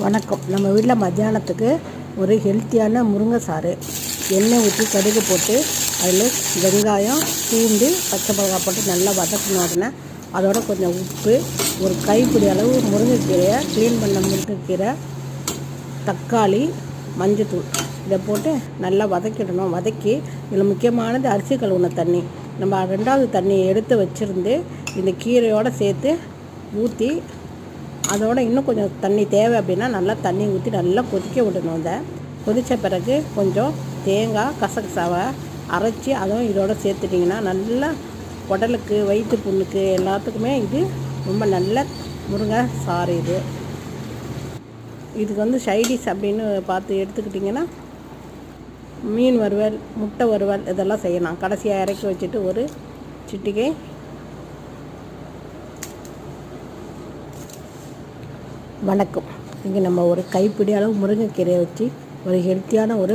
வணக்கம். நம்ம வீட்டில் மத்தியானத்துக்கு ஒரு ஹெல்த்தியான முருங்கை சாறு, எண்ணெய் ஊற்றி கடுகு போட்டு அதில் வெங்காயம், பூண்டு, பச்சை மிளகாய் போட்டு நல்லா வதக்கின உடனே அதோட கொஞ்சம் உப்பு, ஒரு கைப்பிடி அளவு முருங்கைக்கீரையை க்ளீன் பண்ண முருங்கைக்கீரை, தக்காளி, மஞ்சத்தூள் இதை போட்டு நல்லா வதக்கிடணும். வதக்கி இதில் முக்கியமானது அரிசி கழுவுன தண்ணி. நம்ம ரெண்டாவது தண்ணியை எடுத்து வச்சுருந்து இந்த கீரையோடு சேர்த்து ஊற்றி அதோடு இன்னும் கொஞ்சம் தண்ணி தேவை அப்படின்னா நல்லா தண்ணி ஊற்றி நல்லா கொதிக்க விடணும். இதை கொதித்த பிறகு கொஞ்சம் தேங்காய் கசகசாவை அரைச்சி அதுவும் இதோட சேர்த்துட்டிங்கன்னா நல்லா உடலுக்கு, வயிற்று புண்ணுக்கு எல்லாத்துக்குமே இது ரொம்ப நல்ல முருங்கை சாறு. இதுக்கு சைடிஷ் அப்படின்னு பார்த்து எடுத்துக்கிட்டிங்கன்னா மீன் வறுவல், முட்டை வறுவல் இதெல்லாம் செய்யலாம். கடைசியாக இறக்கி வச்சுட்டு ஒரு சிட்டிகை வணக்கம். இங்கே நம்ம ஒரு கைப்பிடி அளவு முருங்கைக்கீரையை வச்சு ஒரு ஹெல்த்தியான ஒரு